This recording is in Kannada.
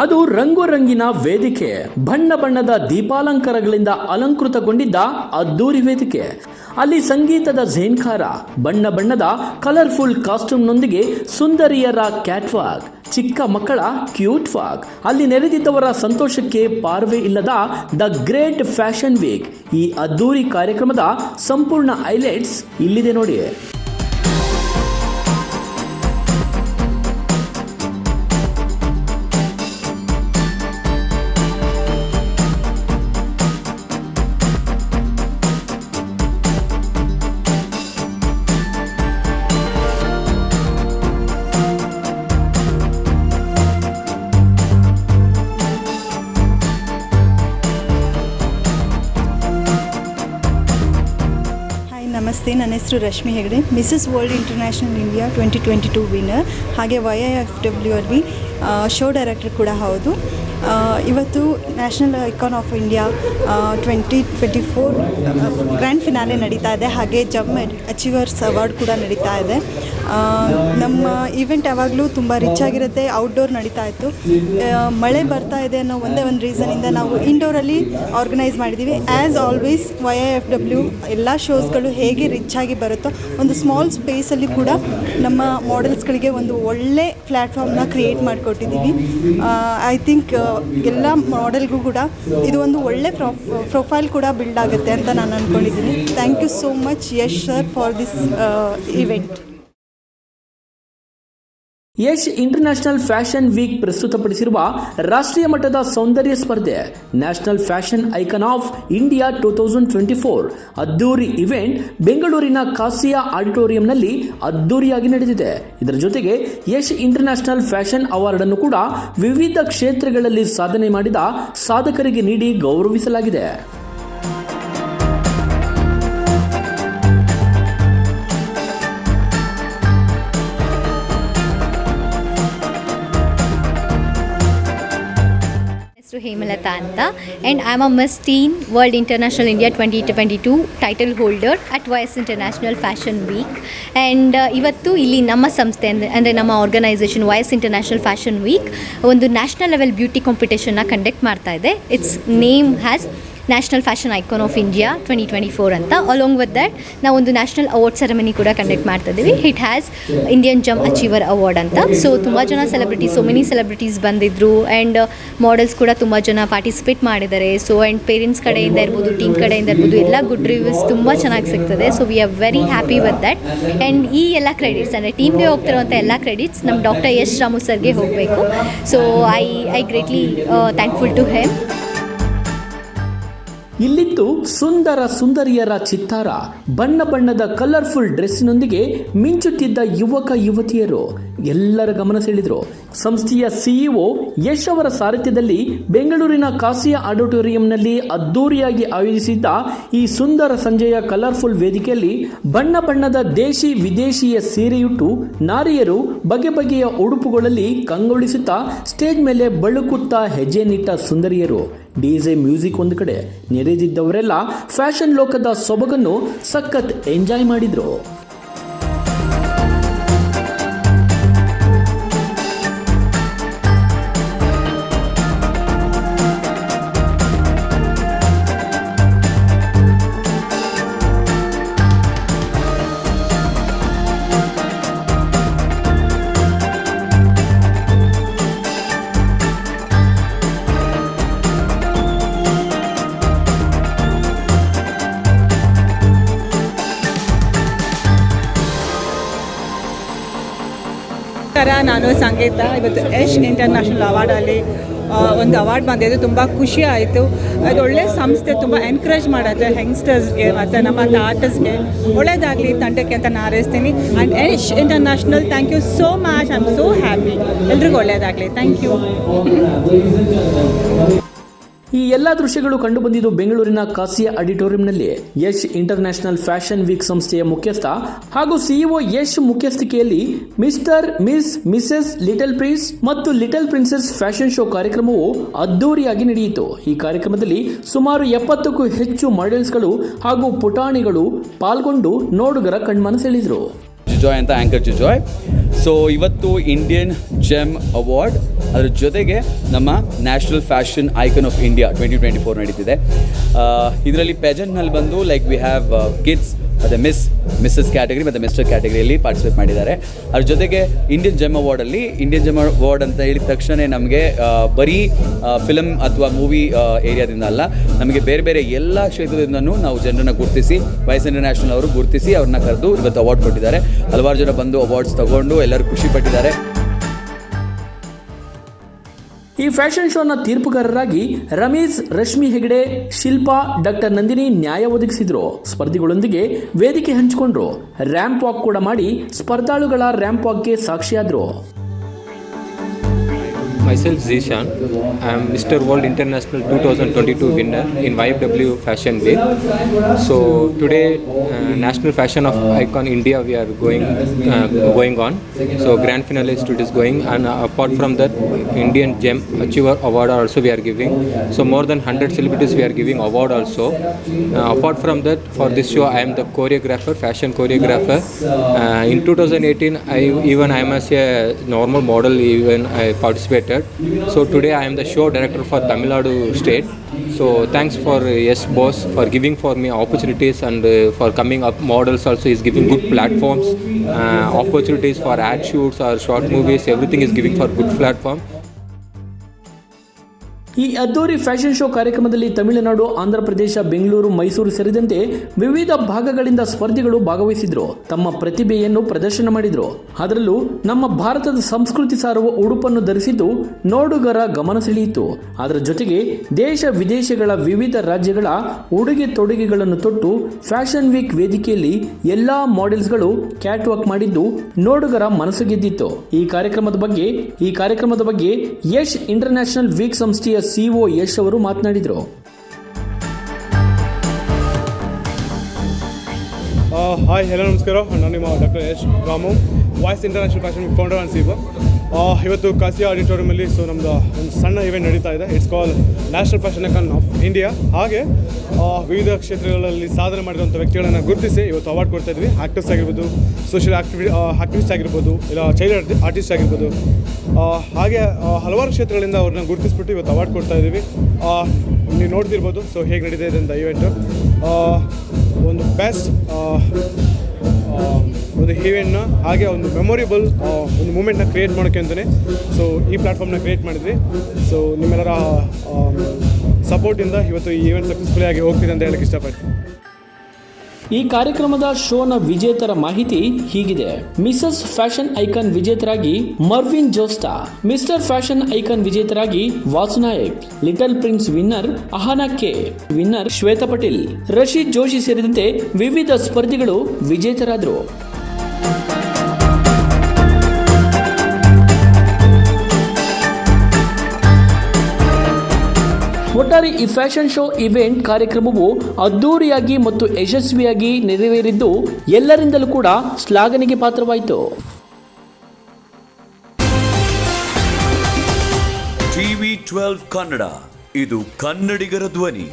ಅದು ರಂಗುರಂಗಿನ ವೇದಿಕೆ, ಬಣ್ಣ ಬಣ್ಣದ ದೀಪಾಲಂಕಾರಗಳಿಂದ ಅಲಂಕೃತಗೊಂಡಿದ್ದ ಅದ್ದೂರಿ ವೇದಿಕೆ. ಅಲ್ಲಿ ಸಂಗೀತದ ಝೇನ್ಕಾರ, ಬಣ್ಣ ಬಣ್ಣದ ಕಲರ್ಫುಲ್ ಕಾಸ್ಟ್ಯೂಮ್ನೊಂದಿಗೆ ಸುಂದರಿಯರ ಕ್ಯಾಟ್ವಾಕ್, ಚಿಕ್ಕ ಮಕ್ಕಳ ಕ್ಯೂಟ್ ವಾಕ್. ಅಲ್ಲಿ ನೆರೆದಿದ್ದವರ ಸಂತೋಷಕ್ಕೆ ಪಾರ್ವೆ ಇಲ್ಲದ ದ ಗ್ರೇಟ್ ಫ್ಯಾಷನ್ ವೀಕ್. ಈ ಅದ್ದೂರಿ ಕಾರ್ಯಕ್ರಮದ ಸಂಪೂರ್ಣ ಹೈಲೈಟ್ಸ್ ಇಲ್ಲಿದೆ ನೋಡಿ. ನಮಸ್ತೆ, ನನ್ನ ಹೆಸರು Rashmi Hegde, Mrs world international India 2022 winner, ಹಾಗೆ YIFW ಅಲ್ಲಿ ಶೋ ಡೈರೆಕ್ಟರ್ ಕೂಡ ಹೌದು. ಇವತ್ತು national icon of India 2024 grand finale ನಡೀತಾ ಇದೆ, ಹಾಗೆ ಜಮ್ ಅಚೀವರ್ಸ್ ಅವಾರ್ಡ್ ಕೂಡ ನಡೀತಾ ಇದೆ. ನಮ್ಮ ಈವೆಂಟ್ ಯಾವಾಗಲೂ ತುಂಬ ರಿಚ್ ಆಗಿರುತ್ತೆ. ಔಟ್ಡೋರ್ ನಡೀತಾ ಇತ್ತು, ಮಳೆ ಬರ್ತಾ ಇದೆ ಅನ್ನೋ ಒಂದೇ ಒಂದು ರೀಸನಿಂದ ನಾವು ಇಂಡೋರಲ್ಲಿ ಆರ್ಗನೈಸ್ ಮಾಡಿದ್ದೀವಿ. ಆ್ಯಸ್ ಆಲ್ವೇಸ್ YIFW ಎಲ್ಲ ಶೋಸ್ಗಳು ಹೇಗೆ ರಿಚ್ ಆಗಿ ಬರುತ್ತೋ, ಒಂದು ಸ್ಮಾಲ್ ಸ್ಪೇಸಲ್ಲಿ ಕೂಡ ನಮ್ಮ ಮಾಡೆಲ್ಸ್ಗಳಿಗೆ ಒಂದು ಒಳ್ಳೆ ಪ್ಲ್ಯಾಟ್ಫಾರ್ಮ್ನ ಕ್ರಿಯೇಟ್ ಮಾಡಿಕೊಟ್ಟಿದ್ದೀವಿ. ಐ ಥಿಂಕ್ ಎಲ್ಲ ಮಾಡೆಲ್ಗೂ ಕೂಡ ಇದು ಒಂದು ಒಳ್ಳೆ ಪ್ರೊಫೈಲ್ ಕೂಡ ಬಿಲ್ಡ್ ಆಗುತ್ತೆ ಅಂತ ನಾನು ಅಂದ್ಕೊಂಡಿದ್ದೀನಿ. Thank you so much Yash sir for this event. Yash international fashion week ಪ್ರಸ್ತುತಪಡಿಸಿರುವ ರಾಷ್ಟ್ರೀಯ ಮಟ್ಟದ ಸೌಂದರ್ಯ ಸ್ಪರ್ಧೆ national fashion icon of India 2024 ಅದ್ದೂರಿ ಇವೆಂಟ್ ಬೆಂಗಳೂರಿನ ಕಾಸಿಯಾ ಆಡಿಟೋರಿಯಂನಲ್ಲಿ ಅದ್ದೂರಿಯಾಗಿ ನಡೆದಿದೆ. ಇದರ ಜೊತೆಗೆ ಯಶ್ ಇಂಟರ್ನ್ಯಾಷನಲ್ ಫ್ಯಾಷನ್ ಅವಾರ್ಡ್ ಅನ್ನು ಕೂಡ ವಿವಿಧ ಕ್ಷೇತ್ರಗಳಲ್ಲಿ ಸಾಧನೆ ಮಾಡಿದ ಸಾಧಕರಿಗೆ ನೀಡಿ ಗೌರವಿಸಲಾಗಿದೆ. Hemalata Anta, and I am a Miss Teen World International India 2022 title holder at YS International Fashion Week. And ivattu illi namma samsthe andre namma organization YS International Fashion Week ಒಂದು ನ್ಯಾಷನಲ್ ಲೆವೆಲ್ ಬ್ಯೂಟಿ ಕಾಂಪಿಟೇಷನ್ನ ಕಂಡಕ್ಟ್ ಮಾಡ್ತಾ ಇದೆ. It's name has national fashion icon of India 2024 ಅಂತ. ಅಲಾಂಗ್ ವಿತ್ ದ್ಯಾಟ್ ನಾವು ಒಂದು ನ್ಯಾಷನಲ್ ಅವಾರ್ಡ್ ಸೆರೆಮನಿ ಕೂಡ ಕಂಡಕ್ಟ್ ಮಾಡ್ತಾ ಇದ್ದೀವಿ. It has Indian gym achiever award ಅಂತ. ಸೊ ತುಂಬ ಜನ ಸೆಲೆಬ್ರಿಟೀಸ್, ಸೊ ಮೆನಿ ಸೆಲೆಬ್ರಿಟೀಸ್ ಬಂದಿದ್ದರು, ಆ್ಯಂಡ್ ಮಾಡೆಲ್ಸ್ ಕೂಡ ತುಂಬ ಜನ ಪಾರ್ಟಿಸಿಪೇಟ್ ಮಾಡಿದ್ದಾರೆ. ಸೊ ಆ್ಯಂಡ್ ಪೇರೆಂಟ್ಸ್ ಕಡೆಯಿಂದ ಇರ್ಬೋದು, ಟೀಮ್ ಕಡೆಯಿಂದ ಇರ್ಬೋದು, ಎಲ್ಲ ಗುಡ್ ರಿವ್ಯೂಸ್ ತುಂಬ ಚೆನ್ನಾಗಿ ಸಿಗ್ತದೆ. So we are very happy with that. And ಈ ಎಲ್ಲ ಕ್ರೆಡಿಟ್ಸ್ ಅಂದರೆ ಟೀಮ್ಗೆ ಹೋಗ್ತಿರುವಂಥ ಎಲ್ಲ ಕ್ರೆಡಿಟ್ಸ್ ನಮ್ಮ ಡಾಕ್ಟರ್ ಯಶ್ ರಾಮು ಸರ್ಗೆ ಹೋಗಬೇಕು. So I greatly thankful to him. ಇಲ್ಲಿತ್ತು ಸುಂದರ ಸುಂದರಿಯರ ಚಿತ್ತಾರ, ಬಣ್ಣ ಬಣ್ಣದ ಕಲರ್ಫುಲ್ ಡ್ರೆಸ್ಸಿನೊಂದಿಗೆ ಮಿಂಚುತ್ತಿದ್ದ ಯುವಕ ಯುವತಿಯರು ಎಲ್ಲರ ಗಮನ ಸೆಳೆದರು. ಸಂಸ್ಥೆಯ ಸಿಇಒ ಯಶ್ ಅವರ ಸಾರಥ್ಯದಲ್ಲಿ ಬೆಂಗಳೂರಿನ ಕಾಸಿಯಾ ಆಡಿಟೋರಿಯಂನಲ್ಲಿ ಅದ್ದೂರಿಯಾಗಿ ಆಯೋಜಿಸಿದ್ದ ಈ ಸುಂದರ ಸಂಜೆಯ ಕಲರ್ಫುಲ್ ವೇದಿಕೆಯಲ್ಲಿ ಬಣ್ಣ ಬಣ್ಣದ ದೇಶಿ ವಿದೇಶಿಯ ಸೀರೆಯುಟ್ಟು ನಾರಿಯರು ಬಗೆ ಬಗೆಯ ಉಡುಪುಗಳಲ್ಲಿ ಕಂಗೊಳಿಸುತ್ತಾ ಸ್ಟೇಜ್ ಮೇಲೆ ಬಳುಕುತ್ತಾ ಹೆಜ್ಜೆ ನಿಟ್ಟ ಸುಂದರಿಯರು. ಡಿಜೆ ಮ್ಯೂಸಿಕ್ ಒಂದು ಕಡೆ, ನೆರೆದಿದ್ದವರೆಲ್ಲ ಫ್ಯಾಷನ್ ಲೋಕದ ಸೊಬಗನ್ನು ಸಖತ್ ಎಂಜಾಯ್ ಮಾಡಿದ್ರು. ನಾನು ಸಂಗೀತ. ಇವತ್ತು ಯಶ್ ಇಂಟರ್ನ್ಯಾಷನಲ್ ಅವಾರ್ಡಲ್ಲಿ ಒಂದು ಅವಾರ್ಡ್ ಬಂದಿದ್ದು ತುಂಬ ಖುಷಿ ಆಯಿತು. ಅದು ಒಳ್ಳೆ ಸಂಸ್ಥೆ, ತುಂಬ ಎನ್ಕರೇಜ್ ಮಾಡುತ್ತೆ ಯಂಗ್ಸ್ಟರ್ಸ್ಗೆ ಮತ್ತು ನಮ್ಮ ಆರ್ಟಿಸ್ಟ್ಗೆ. ಒಳ್ಳೇದಾಗಲಿ ತಂಡಕ್ಕೆ ಅಂತ ನಾನು ಹಾರೈಸ್ತೀನಿ. And Yash international, thank you so much. I am so happy. ಎಲ್ರಿಗೂ ಒಳ್ಳೇದಾಗಲಿ. Thank you. ಈ ಎಲ್ಲ ದೃಶ್ಯಗಳು ಕಂಡುಬಂದಿದ್ದು ಬೆಂಗಳೂರಿನ ಕಾಸಿಯಾ ಆಡಿಟೋರಿಯಂನಲ್ಲಿ. ಯಶ್ ಇಂಟರ್ನ್ಯಾಷನಲ್ ಫ್ಯಾಷನ್ ವೀಕ್ ಸಂಸ್ಥೆಯ ಮುಖ್ಯಸ್ಥ ಹಾಗೂ ಸಿಇಒ ಯಶ್ ಮುಖ್ಯಸ್ಥಿಕೆಯಲ್ಲಿ Mr, miss, Mrs little prince ಮತ್ತು ಲಿಟಲ್ ಪ್ರಿನ್ಸೆಸ್ ಫ್ಯಾಷನ್ ಶೋ ಕಾರ್ಯಕ್ರಮವು ಅದ್ದೂರಿಯಾಗಿ ನಡೆಯಿತು. ಈ ಕಾರ್ಯಕ್ರಮದಲ್ಲಿ ಸುಮಾರು 70ಕ್ಕೂ ಹೆಚ್ಚು ಮಾಡೆಲ್ಸ್ಗಳು ಹಾಗೂ ಪುಟಾಣಿಗಳು ಪಾಲ್ಗೊಂಡು ನೋಡುಗರ ಕಣ್ಮನ ಸೆಳೆದರು. ಜುಜಾಯ್ ಅಂತ ಆ್ಯಂಕರ್ ಜುಜಾಯ್. ಸೊ ಇವತ್ತು ಇಂಡಿಯನ್ ಜೆಮ್ ಅವಾರ್ಡ್ ಅದ್ರ ಜೊತೆಗೆ ನಮ್ಮ national fashion icon of India 2024 ನಡೀತಿದೆ. ಇದರಲ್ಲಿ ಪೆಜೆಂಟ್ನಲ್ಲಿ ಬಂದು ಲೈಕ್ ವಿ ಹ್ಯಾವ್ ಕಿಡ್ಸ್ ಮತ್ತು ಮಿಸ್ಸಸ್ ಕ್ಯಾಟಗರಿ ಮತ್ತು ಮಿಸ್ಟರ್ ಕ್ಯಾಟಗರಿಯಲ್ಲಿ ಪಾರ್ಟಿಸಿಪೇಟ್ ಮಾಡಿದ್ದಾರೆ. ಅದ್ರ ಜೊತೆಗೆ ಇಂಡಿಯನ್ ಜೆಮ್ ಅವಾರ್ಡ್ ಅಂತ ಹೇಳಿದ ತಕ್ಷಣ ನಮಗೆ ಬರೀ ಫಿಲಮ್ ಅಥವಾ ಮೂವಿ ಏರಿಯಾದಿಂದ ಅಲ್ಲ, ನಮಗೆ ಬೇರೆ ಬೇರೆ ಎಲ್ಲ ಕ್ಷೇತ್ರದಿಂದನೂ ನಾವು ಜನರನ್ನು ಗುರುತಿಸಿ ವೈಸ್ ಇಂಟರ್ನ್ಯಾಷನಲ್ ಅವರು ಗುರುತಿಸಿ ಅವ್ರನ್ನ ಕರೆದು ಇವತ್ತು ಅವಾರ್ಡ್ ಕೊಟ್ಟಿದ್ದಾರೆ. ಹಲವಾರು ಜನ ಬಂದು ಅವಾರ್ಡ್ಸ್ ತಗೊಂಡು ಎಲ್ಲರೂ ಖುಷಿ ಪಟ್ಟಿದ್ದಾರೆ. ಈ ಫ್ಯಾಷನ್ ಶೋನ ತೀರ್ಪುಗಾರರಾಗಿ ರಮೇಶ್, ರಶ್ಮಿ ಹೆಗಡೆ, ಶಿಲ್ಪಾ, ಡಾಕ್ಟರ್ ನಂದಿನಿ ನ್ಯಾಯ ಒದಗಿಸಿದ್ರು. ಸ್ಪರ್ಧಿಗಳೊಂದಿಗೆ ವೇದಿಕೆ ಹಂಚಿಕೊಂಡ್ರು. ರ್ಯಾಂಪ್ ವಾಕ್ ಕೂಡ ಮಾಡಿ ಸ್ಪರ್ಧಾಳುಗಳ ramp ವಾಕ್ಗೆ ಸಾಕ್ಷಿಯಾದ್ರು. Myself Zishan. I am Mr. World International 2022 winner in YFW Fashion Week. So today National Fashion of Icon India we are going on. So grand finalist it is going, and apart from that Indian Gem Achiever Award also we are giving. So more than 100 celebrities we are giving award also. Apart from that, for this show I am the choreographer, fashion choreographer. In 2018 I am as a normal model even I participated. So today I am the show director for Tamil Nadu state. So thanks for yes boss for giving for me opportunities, and for coming up models also is giving good platforms, opportunities for ad shoots or short movies, everything is giving for good platform. ಈ ಅದ್ದೂರಿ ಫ್ಯಾಷನ್ ಶೋ ಕಾರ್ಯಕ್ರಮದಲ್ಲಿ ತಮಿಳುನಾಡು, ಆಂಧ್ರ ಪ್ರದೇಶ, ಬೆಂಗಳೂರು, ಮೈಸೂರು ಸೇರಿದಂತೆ ವಿವಿಧ ಭಾಗಗಳಿಂದ ಸ್ಪರ್ಧಿಗಳು ಭಾಗವಹಿಸಿದ್ರು. ತಮ್ಮ ಪ್ರತಿಭೆಯನ್ನು ಪ್ರದರ್ಶನ ಮಾಡಿದ್ರು. ಅದರಲ್ಲೂ ನಮ್ಮ ಭಾರತದ ಸಂಸ್ಕೃತಿ ಸಾರುವ ಉಡುಪನ್ನು ಧರಿಸಿದ್ದು ನೋಡುಗರ ಗಮನ ಸೆಳೆಯಿತು. ಅದರ ಜೊತೆಗೆ ದೇಶ ವಿದೇಶಗಳ ವಿವಿಧ ರಾಜ್ಯಗಳ ಉಡುಗೆ ತೊಡುಗೆಗಳನ್ನು ತೊಟ್ಟು ಫ್ಯಾಷನ್ ವೀಕ್ ವೇದಿಕೆಯಲ್ಲಿ ಎಲ್ಲಾ ಮಾಡೆಲ್ಸ್ಗಳು ಕ್ಯಾಟ್ ವಾಕ್ ಮಾಡಿದ್ದು ನೋಡುಗರ ಮನಸ್ಸು ಗೆದ್ದಿತ್ತು. ಈ ಕಾರ್ಯಕ್ರಮದ ಬಗ್ಗೆ ಯಶ್ ಇಂಟರ್ನ್ಯಾಷನಲ್ ವೀಕ್ ಸಂಸ್ಥೆಯ ಸಿಒ ಯಶ್ ಅವರು ಮಾತನಾಡಿದರು. ಹಾಯ್, ಹೆಲೋ, ನಮಸ್ಕಾರ. ನಾನು ನಿಮ್ಮ doctor Yash Ramu, voice international fashion week founder and CEO. ಇವತ್ತು ಕಾಸಿಯಾ ಆಡಿಟೋರಿಯಮಲ್ಲಿ ನಮ್ಮದು ಒಂದು ಸಣ್ಣ ಇವೆಂಟ್ ನಡೀತಾ ಇದೆ. It's call national fashion icon of India. ಹಾಗೆ ವಿವಿಧ ಕ್ಷೇತ್ರಗಳಲ್ಲಿ ಸಾಧನೆ ಮಾಡಿರುವಂಥ ವ್ಯಕ್ತಿಗಳನ್ನು ಗುರುತಿಸಿ ಇವತ್ತು ಅವಾರ್ಡ್ ಕೊಡ್ತಾ ಇದ್ವಿ. ಆ್ಯಕ್ಟರ್ಸ್ ಆಗಿರ್ಬೋದು, ಸೋಷಿಯಲ್ ಆಕ್ಟಿವಿಸ್ಟ್ ಆಗಿರ್ಬೋದು, ಇಲ್ಲ ಚೈಲ್ಡ್ ಆರ್ಟಿಸ್ಟ್ ಆಗಿರ್ಬೋದು, ಹಾಗೆ ಹಲವಾರು ಕ್ಷೇತ್ರಗಳಿಂದ ಅವ್ರನ್ನ ಗುರುತಿಸ್ಬಿಟ್ಟು ಇವತ್ತು ಅವಾರ್ಡ್ ಕೊಡ್ತಾ ಇದ್ದೀವಿ. ನೀವು ನೋಡ್ತಿರ್ಬೋದು ಸೊ ಹೇಗೆ ನಡೀತಾ ಇದೆ ಅಂತ ಇವೆಂಟು. ಒಂದು ಬೆಸ್ಟ್ ಒಂದು ಈವೆಂಟ್ನ ಹಾಗೆ ಒಂದು ಮೆಮೊರೇಬಲ್ ಒಂದು ಮೂಮೆಂಟ್ನ ಕ್ರಿಯೇಟ್ ಮಾಡೋಕ್ಕೆ ಅಂತಲೇ ಸೊ ಈ ಪ್ಲ್ಯಾಟ್ಫಾರ್ಮ್ನ ಕ್ರಿಯೇಟ್ ಮಾಡಿದ್ವಿ. ಸೊ ನಿಮ್ಮೆಲ್ಲರ ಸಪೋರ್ಟಿಂದ ಇವತ್ತು ಈ ಈವೆಂಟ್ ಸಕ್ಸಸ್ಫುಲಿ ಆಗಿ ಹೋಗ್ತಿದೆ ಅಂತ ಹೇಳಕ್ಕೆ ಇಷ್ಟಪಡ್ತೀನಿ. ಈ ಕಾರ್ಯಕ್ರಮದ ಶೋನ ವಿಜೇತರ ಮಾಹಿತಿ ಹೀಗಿದೆ. ಮಿಸಸ್ ಫ್ಯಾಷನ್ ಐಕಾನ್ ವಿಜೇತರಾಗಿ Mervin Josta, Mr fashion icon ವಿಜೇತರಾಗಿ Vasu Nayak, little prince winner Ahana K, winner Shweta Patel, Rasheed Joshi ಸೇರಿದಂತೆ ವಿವಿಧ ಸ್ಪರ್ಧಿಗಳು ವಿಜೇತರಾದರು. ಒಟ್ಟಾರೆ ಈ ಫ್ಯಾಷನ್ ಶೋ ಇವೆಂಟ್ ಕಾರ್ಯಕ್ರಮವು ಅದ್ದೂರಿಯಾಗಿ ಮತ್ತು ಯಶಸ್ವಿಯಾಗಿ ನೆರವೇರಿದ್ದು ಎಲ್ಲರಿಂದಲೂ ಕೂಡ ಶ್ಲಾಘನೆಗೆ ಪಾತ್ರವಾಯಿತು. TV12 ಕನ್ನಡ, ಇದು ಕನ್ನಡಿಗರ ಧ್ವನಿ.